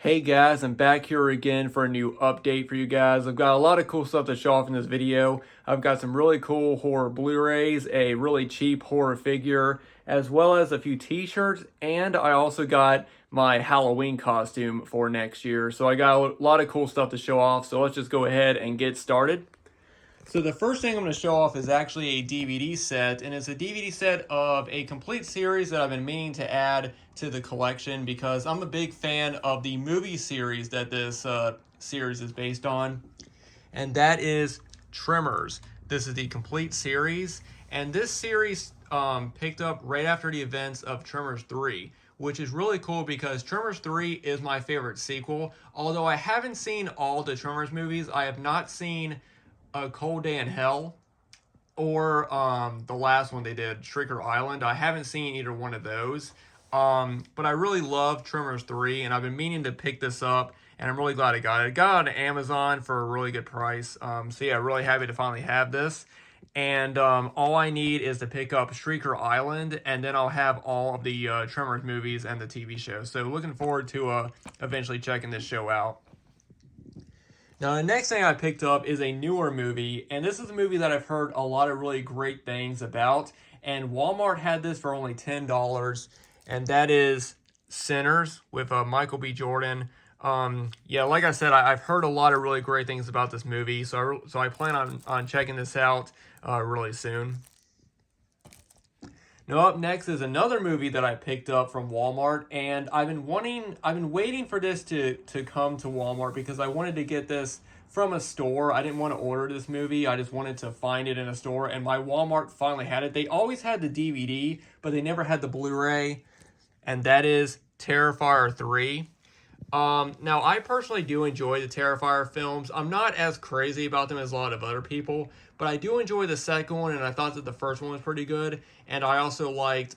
Hey guys, I'm back here again for a new update for you guys. I've got a lot of cool stuff to show off in this video. I've got some really cool horror Blu-rays, a really cheap horror figure, as well as a few t-shirts, and I also got my Halloween costume for next year. So I got a lot of cool stuff to show off, so let's just go ahead and get started. So the first thing I'm going to show off is actually a DVD set, and it's a DVD set of a complete series that I've been meaning to add to the collection because I'm a big fan of the movie series that this series is based on, and that is Tremors. This is the complete series, and this series picked up right after the events of Tremors 3, which is really cool because Tremors 3 is my favorite sequel. Although I haven't seen all the Tremors movies, I have not seen A Cold Day in Hell or the last one they did, Shrieker Island. I haven't seen either one of those. But I really love Tremors 3, and I've been meaning to pick this up, and I'm really glad I got it. I got it on Amazon for a really good price. So yeah, really happy to finally have this. And all I need is to pick up Shrieker Island, and then I'll have all of the Tremors movies and the TV show. So looking forward to eventually checking this show out. Now, the next thing I picked up is a newer movie, and this is a movie that I've heard a lot of really great things about, and Walmart had this for only $10, and that is Sinners with Michael B. Jordan. Yeah, like I said, I've heard a lot of really great things about this movie, so I plan on checking this out really soon. Now up next is another movie that I picked up from Walmart, and I've been waiting for this to come to Walmart because I wanted to get this from a store. I didn't want to order this movie. I just wanted to find it in a store, and my Walmart finally had it. They always had the DVD, but they never had the Blu-ray, and that is Terrifier 3. Now, I personally do enjoy the Terrifier films. I'm not as crazy about them as a lot of other people, but I do enjoy the second one, and I thought that the first one was pretty good. And I also liked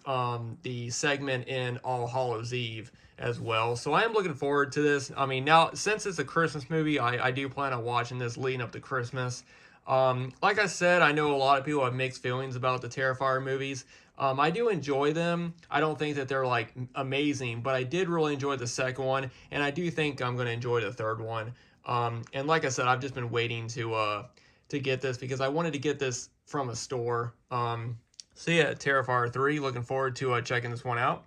the segment in All Hallows Eve as well. So I am looking forward to this. I mean, now, since it's a Christmas movie, I do plan on watching this leading up to Christmas. Like I said, I know a lot of people have mixed feelings about the Terrifier movies. I do enjoy them. I don't think that they're like amazing, but I did really enjoy the second one, and I do think I'm going to enjoy the third one. And like I said, I've just been waiting to get this because I wanted to get this from a store. So yeah, Terrifier 3. Looking forward to checking this one out.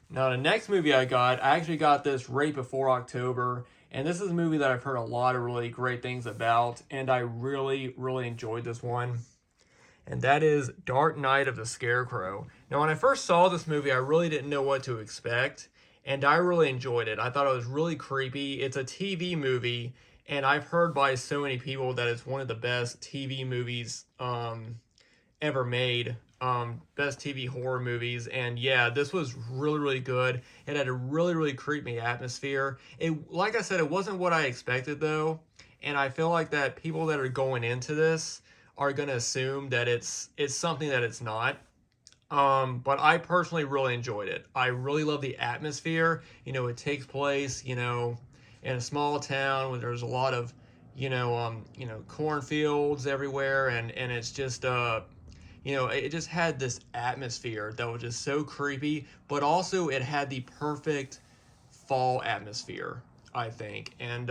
Now the next movie I actually got this right before October, and this is a movie that I've heard a lot of really great things about, and I really, really enjoyed this one. And that is Dark Knight of the Scarecrow. Now, when I first saw this movie, I really didn't know what to expect, and I really enjoyed it. I thought it was really creepy. It's a TV movie, and I've heard by so many people that it's one of the best TV movies ever made. Best TV horror movies, and yeah, this was really, really good. It had a really, really creepy atmosphere. Like I said, it wasn't what I expected though, and I feel like that people that are going into this are going to assume that it's something that it's not. But I personally really enjoyed it. I really love the atmosphere. It takes place, in a small town where there's a lot of, cornfields everywhere, and it's just it just had this atmosphere that was just so creepy, but also it had the perfect fall atmosphere, I think. And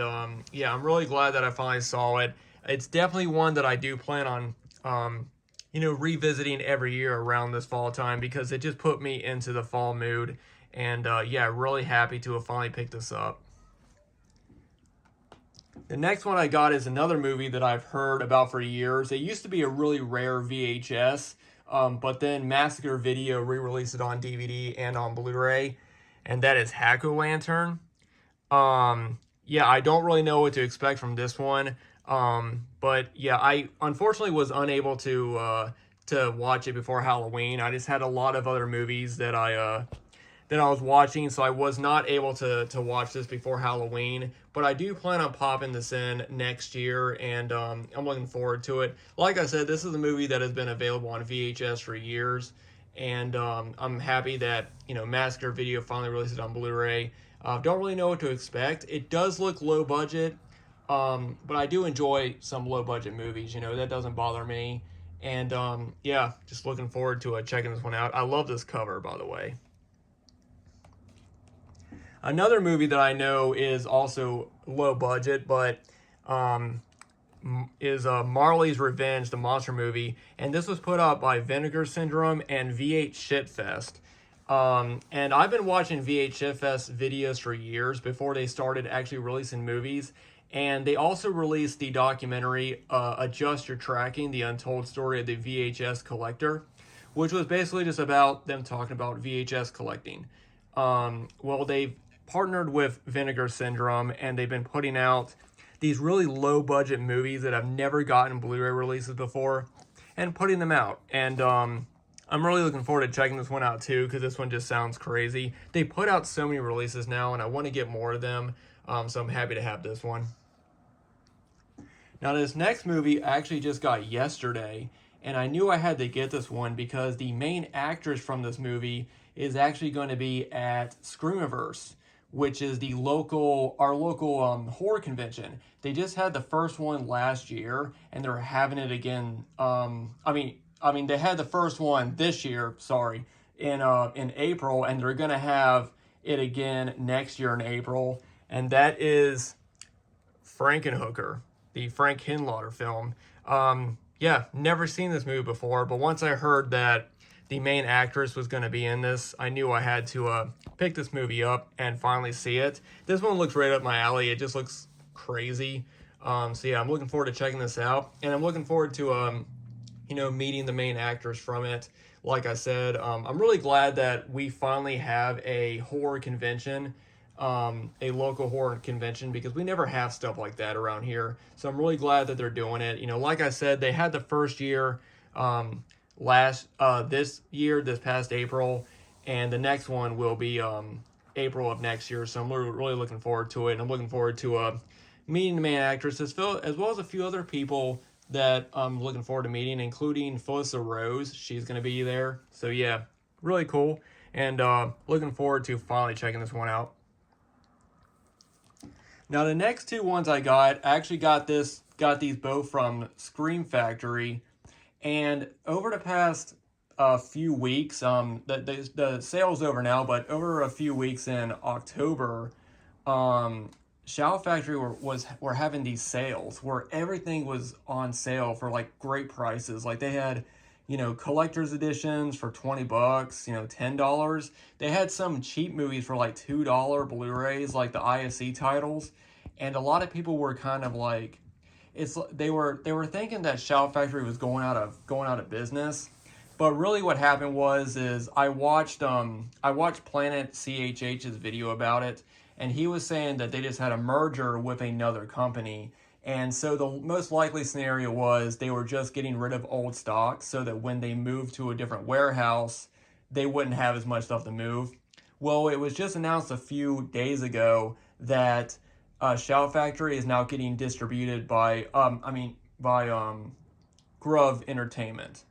yeah, I'm really glad that I finally saw it. It's definitely one that I do plan on, revisiting every year around this fall time because it just put me into the fall mood. And yeah, really happy to have finally picked this up. The next one I got is another movie that I've heard about for years. It used to be a really rare VHS, but then Massacre Video re-released it on DVD and on Blu-ray, and that is Hack-O-Lantern. Yeah, I don't really know what to expect from this one. But yeah, I unfortunately was unable to watch it before Halloween. I just had a lot of other movies that I was watching, so I was not able to watch this before Halloween. But I do plan on popping this in next year, and I'm looking forward to it. Like I said, this is a movie that has been available on VHS for years, and I'm happy that Massacre Video finally released it on Blu-ray. Don't really know what to expect. It does look low budget. But I do enjoy some low-budget movies, that doesn't bother me. And, yeah, just looking forward to checking this one out. I love this cover, by the way. Another movie that I know is also low budget, but is Marley's Revenge, the monster movie, and this was put out by Vinegar Syndrome and VH Shitfest. And I've been watching VH Shitfest videos for years before they started actually releasing movies. And they also released the documentary Adjust Your Tracking, the untold story of the VHS collector, which was basically just about them talking about VHS collecting. Well, they've partnered with Vinegar Syndrome, and they've been putting out these really low budget movies that have never gotten Blu-ray releases before, and putting them out. And I'm really looking forward to checking this one out too, because this one just sounds crazy. They put out so many releases now, and I want to get more of them, so I'm happy to have this one. Now, this next movie I actually just got yesterday, and I knew I had to get this one because the main actress from this movie is actually going to be at Screamiverse, which is our local horror convention. They just had the first one last year, and they're having it again. They had the first one this year, sorry, in April, and they're gonna have it again next year in April, and that is Frankenhooker, the Frank Henlotter film. Yeah, never seen this movie before, but once I heard that the main actress was going to be in this, I knew I had to pick this movie up and finally see it. This one looks right up my alley. It just looks crazy. So yeah, I'm looking forward to checking this out, and I'm looking forward to meeting the main actors from it. Like I said, I'm really glad that we finally have a horror convention, a local horror convention, because we never have stuff like that around here. So I'm really glad that they're doing it. Like I said, they had the first year this past April, and the next one will be April of next year. So I'm really looking forward to it, and I'm looking forward to meeting the main actress as well as a few other people that I'm looking forward to meeting, including Felissa Rose. She's going to be there. So yeah, really cool, and looking forward to finally checking this one out. Now, the next two ones I actually got these both from Scream Factory, and over the past few weeks, the sale's over now, but over a few weeks in October, Shout Factory were having these sales where everything was on sale for like great prices. Like they had, collector's editions for $20, $10. They had some cheap movies for like $2 Blu-rays, like the ISC titles, and a lot of people were kind of like, they were thinking that Shout Factory was going out of business. But really what happened is I watched Planet CHH's video about it, and he was saying that they just had a merger with another company. And so the most likely scenario was they were just getting rid of old stock so that when they moved to a different warehouse, they wouldn't have as much stuff to move. Well, it was just announced a few days ago that Shout Factory is now getting distributed by Grove Entertainment.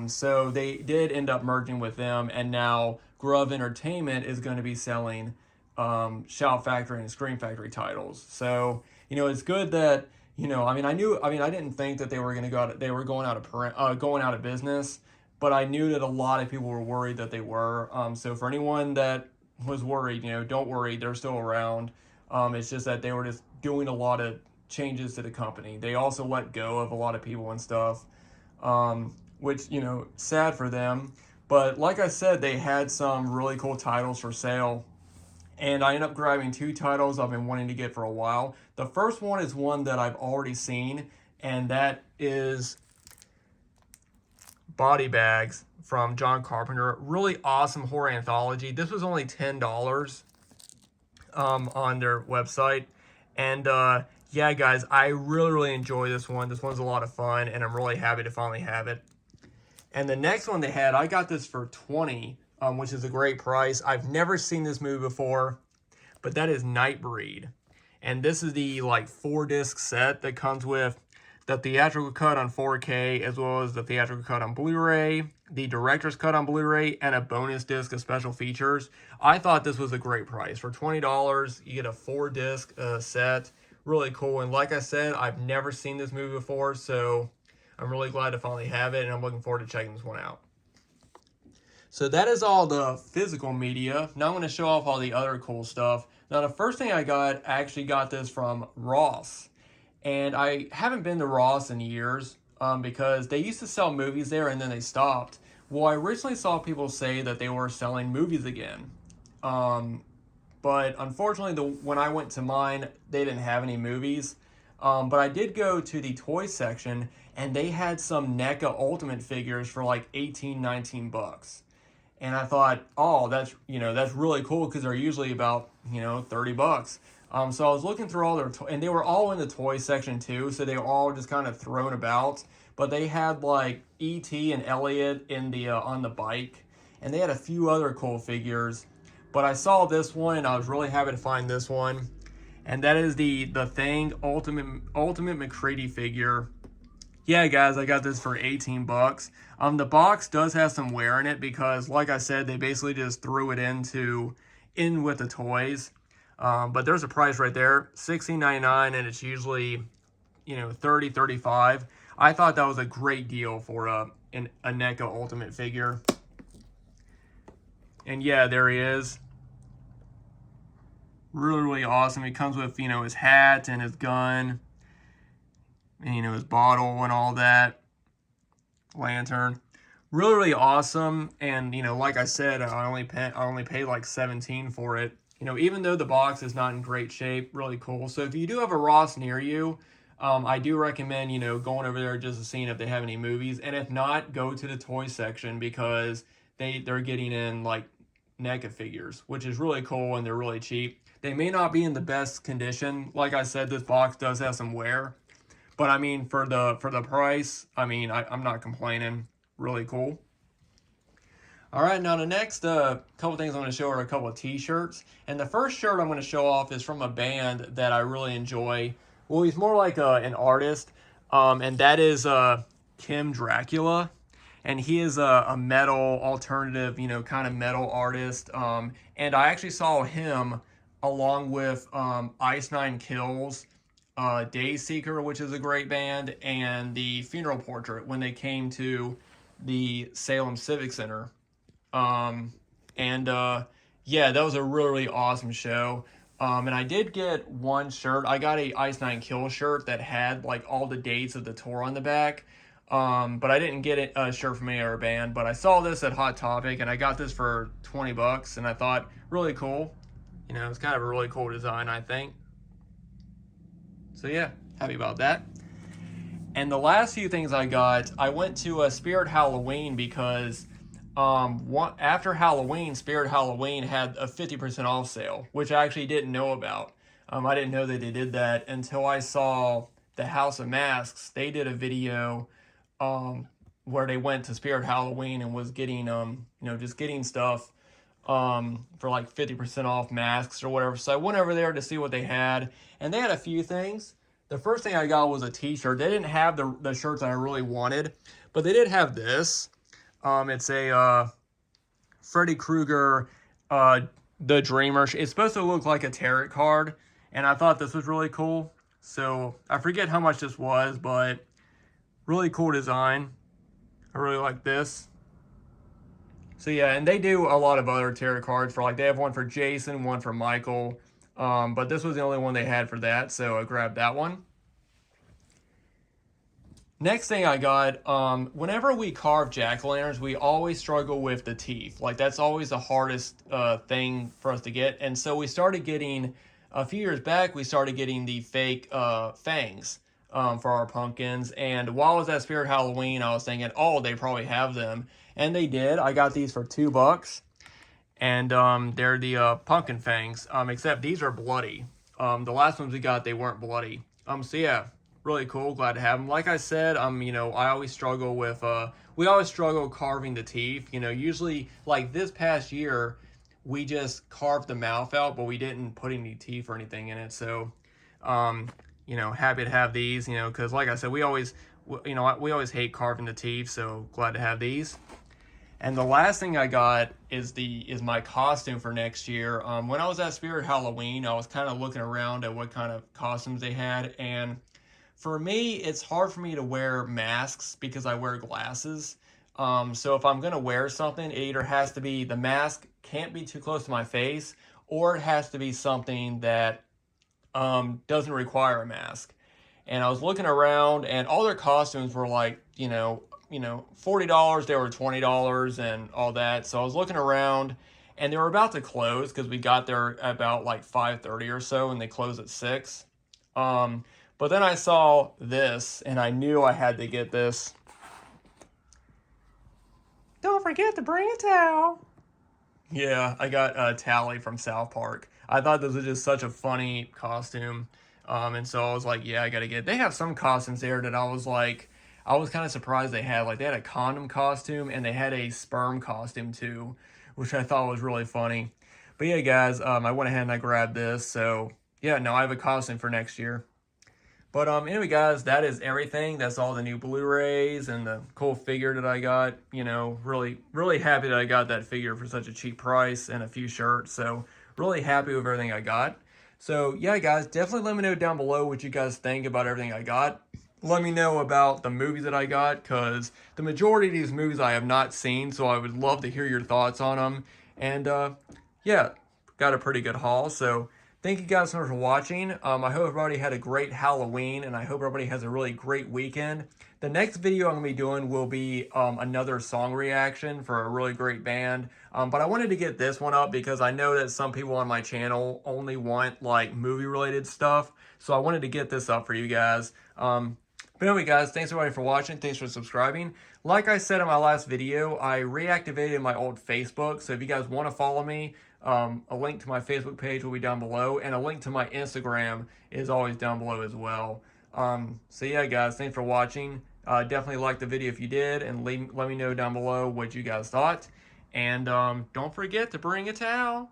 So they did end up merging with them, and now Grove Entertainment is going to be selling Shout Factory and Scream Factory titles. So it's good that I didn't think that they were going out of business, but I knew that a lot of people were worried that they were. So for anyone that was worried, don't worry, they're still around. It's just that they were just doing a lot of changes to the company. They also let go of a lot of people and stuff, which, sad for them. But like I said, they had some really cool titles for sale, and I ended up grabbing two titles I've been wanting to get for a while. The first one is one that I've already seen, and that is Body Bags from John Carpenter. Really awesome horror anthology. This was only $10 on their website. And yeah, guys, I really enjoy this one. This one's a lot of fun, and I'm really happy to finally have it. And the next one they had, I got this for $20, which is a great price. I've never seen this movie before, but that is Nightbreed. And this is the 4-disc set that comes with the theatrical cut on 4K, as well as the theatrical cut on Blu-ray, the director's cut on Blu-ray, and a bonus disc of special features. I thought this was a great price. For $20, you get a 4-disc set. Really cool. And like I said, I've never seen this movie before, so I'm really glad to finally have it, and I'm looking forward to checking this one out. So that is all the physical media. Now I'm going to show off all the other cool stuff. Now the first thing I actually got this from Ross. And I haven't been to Ross in years because they used to sell movies there and then they stopped. Well, I recently saw people say that they were selling movies again. Um, but unfortunately, when I went to mine, they didn't have any movies. But I did go to the toy section and they had some NECA Ultimate figures for like 18, 19 bucks. And I thought, oh, that's really cool because they're usually about 30 bucks. So I was looking through all their and they were all in the toy section too, so they were all just kind of thrown about. But they had like E.T. and Elliot in the on the bike, and they had a few other cool figures. But I saw this one, and I was really happy to find this one, and that is the Thing Ultimate McCready figure. Yeah, guys, I got this for 18 bucks. The box does have some wear in it because, like I said, they basically just threw it in with the toys. But there's a price right there, $16.99, and it's usually, 30, 35. I thought that was a great deal for a NECA Ultimate figure. And yeah, there he is. Really, really awesome. He comes with, his hat and his gun. And, his bottle and all that. Lantern. Really, really awesome. And, like I said, I only paid like 17 for it. Even though the box is not in great shape, really cool. So if you do have a Ross near you, I do recommend, going over there just to seeing if they have any movies. And if not, go to the toy section because they're getting in like NECA figures, which is really cool and they're really cheap. They may not be in the best condition. Like I said, this box does have some wear. But I mean, for the price, I mean, I'm not complaining. Really cool. All right, now the next couple things I'm going to show are a couple of t-shirts. And the first shirt I'm going to show off is from a band that I really enjoy. Well, he's more like an artist, and that is Kim Dracula. And he is a metal, alternative, kind of metal artist. And I actually saw him along with Ice Nine Kills, Dayseeker, which is a great band, and the Funeral Portrait when they came to the Salem Civic Center. Yeah, that was a really, really awesome show. And I did get one shirt. I got a Ice Nine Kill shirt that had like all the dates of the tour on the back. But I didn't get a shirt from any other band. But I saw this at Hot Topic and I got this for 20 bucks and I thought really cool. It's kind of a really cool design, I think. So yeah, happy about that. And the last few things I got, I went to a Spirit Halloween because after Halloween, Spirit Halloween had a 50% off sale, which I actually didn't know about. I didn't know that they did that until I saw the House of Masks. They did a video where they went to Spirit Halloween and was getting just getting stuff for like 50% off masks or whatever. So I went over there to see what they had, and they had a few things. The first thing I got was a t-shirt. They didn't have the shirts I really wanted, but they did have this. It's a Freddy Krueger, The Dreamer. It's supposed to look like a tarot card, and I thought this was really cool. So I forget how much this was, but really cool design. I really like this. So yeah, and they do a lot of other tarot cards they have one for Jason, one for Michael. But this was the only one they had for that, so I grabbed that one. Next thing I got, whenever we carve jack-o'-lanterns, we always struggle with the teeth. Like, that's always the hardest thing for us to get. And so we started getting, a few years back, we started getting the fake fangs for our pumpkins. And while I was at Spirit Halloween, I was thinking, oh, they probably have them. And they did. I got these for $2. And they're the pumpkin fangs, except these are bloody. The last ones we got, they weren't bloody. So yeah, really cool. Glad to have them. Like I said, I always struggle with, we always struggle carving the teeth. Usually, like this past year, we just carved the mouth out, but we didn't put any teeth or anything in it. So, happy to have these, because like I said, we always hate carving the teeth. So glad to have these. And the last thing I got is my costume for next year. When I was at Spirit Halloween, I was kind of looking around at what kind of costumes they had. And for me, it's hard for me to wear masks because I wear glasses. So if I'm gonna wear something, it either has to be, the mask can't be too close to my face, or it has to be something that doesn't require a mask. And I was looking around, and all their costumes were like, $40. They were $20 and all that. So I was looking around, and they were about to close because we got there about like 5:30 or so, and they close at 6. But then I saw this, and I knew I had to get this. Don't forget to bring a towel. Yeah, I got Tally from South Park. I thought this was just such a funny costume. And so I was like, yeah, I gotta get it. They have some costumes there that I was like, I was kind of surprised they had. Like, they had a condom costume and they had a sperm costume too, which I thought was really funny. But yeah, guys, I went ahead and I grabbed this. So yeah, no, I have a costume for next year. But anyway, guys, that is everything. That's all the new Blu-rays and the cool figure that I got. Really, really happy that I got that figure for such a cheap price and a few shirts. So really happy with everything I got. So yeah, guys, definitely let me know down below what you guys think about everything I got. Let me know about the movies that I got, because the majority of these movies I have not seen, so I would love to hear your thoughts on them. And yeah, got a pretty good haul. So thank you guys so much for watching. I hope everybody had a great Halloween, and I hope everybody has a really great weekend. The next video I'm going to be doing will be another song reaction for a really great band. But I wanted to get this one up because I know that some people on my channel only want like movie related stuff. So I wanted to get this up for you guys. But anyway, guys, thanks everybody for watching. Thanks for subscribing. Like I said in my last video, I reactivated my old Facebook. So if you guys want to follow me, a link to my Facebook page will be down below, and a link to my Instagram is always down below as well. So yeah, guys, thanks for watching. Definitely like the video if you did, and let me know down below what you guys thought. And don't forget to bring a towel.